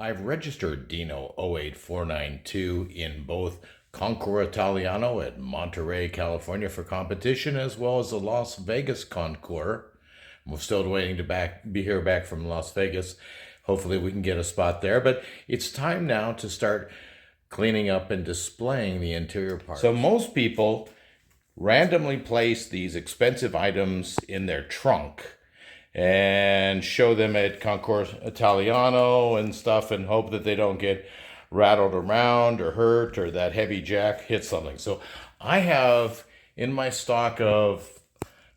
I've registered Dino 08492 in both Concours Italiano at Monterey, California for competition, as well as the Las Vegas Concours. We're still waiting to be back from Las Vegas. Hopefully we can get a spot there, but it's time now to start cleaning up and displaying the interior parts. So most people randomly place these expensive items in their trunk and show them at Concours Italiano and stuff and hope that they don't get rattled around or hurt or that heavy jack hits something. So I have in my stock of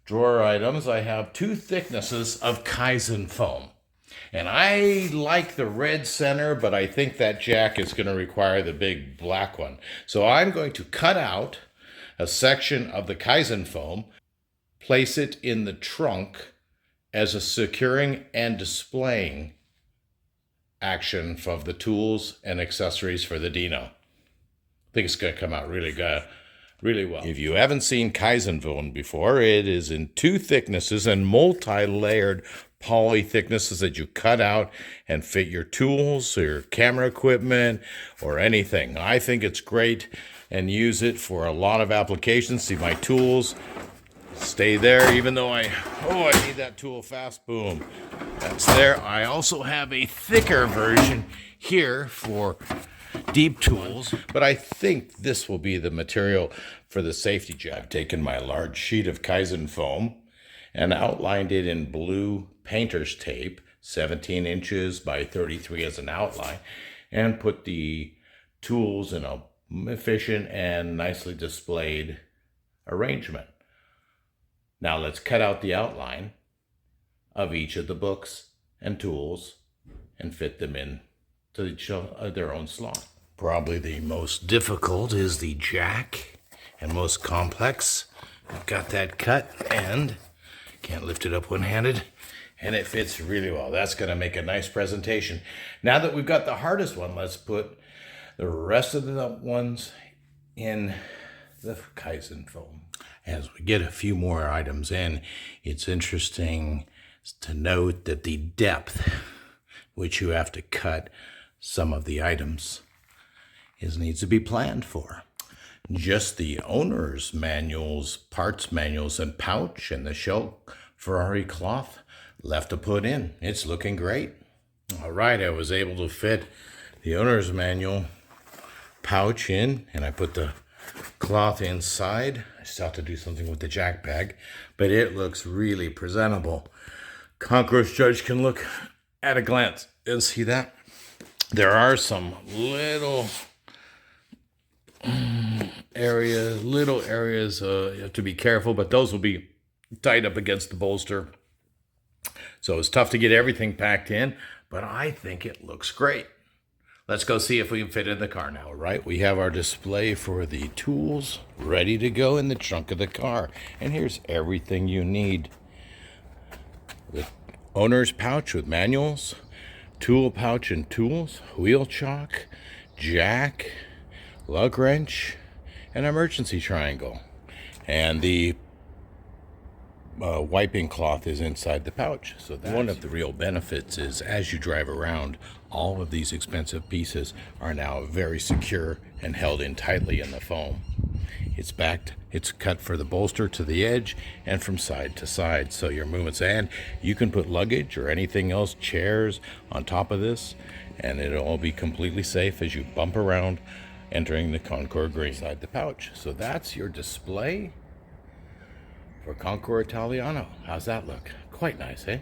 drawer items, I have 2 thicknesses of Kaizen foam. And I like the red center, but I think that jack is going to require the big black one. So I'm going to cut out a section of the Kaizen foam, place it in the trunk as a securing and displaying action of the tools and accessories for the Dino. I think it's going to come out really good. Really well. If you haven't seen Kaizen foam before, it is in 2 thicknesses and multi-layered poly thicknesses that you cut out and fit your tools or your camera equipment or anything. I think it's great and use it for a lot of applications. See, my tools stay there even though I need that tool fast. Boom. That's there. I also have a thicker version here for deep tools, but I think this will be the material for the safety jack. I've taken my large sheet of Kaizen foam and outlined it in blue painter's tape, 17 inches by 33 as an outline, and put the tools in a efficient and nicely displayed arrangement. Now let's cut out the outline of each of the books and tools and fit them in to their own slot. Probably the most difficult is the jack and most complex. I've got that cut and can't lift it up one-handed, and it fits really well. That's going to make a nice presentation. Now that we've got the hardest one, let's put the rest of the ones in the Kaizen foam. As we get a few more items in, it's interesting to note that the depth which you have to cut some of the items needs to be planned for. Just the owner's manuals, parts manuals, and pouch and the shell Ferrari cloth left to put in. It's looking great. All right, I was able to fit the owner's manual pouch in, and I put the cloth inside. I still have to do something with the jack bag, but it looks really presentable. Concours judge can look at a glance and see that. There are some little areas you have to be careful, but those will be tied up against the bolster. So it's tough to get everything packed in, but I think it looks great. Let's go see if we can fit it in the car now. All right, we have our display for the tools ready to go in the trunk of the car. And here's everything you need. The owner's pouch with manuals, tool pouch and tools, wheel chock, jack, lug wrench, and emergency triangle. And the wiping cloth is inside the pouch. So that's one of the real benefits is as you drive around, all of these expensive pieces are now very secure and held in tightly in the foam. It's backed, it's cut for the bolster to the edge and from side to side. So your movements, and you can put luggage or anything else, chairs on top of this, and it'll all be completely safe as you bump around entering the Concours Green inside the pouch. So that's your display for Concours Italiano. How's that look? Quite nice, eh?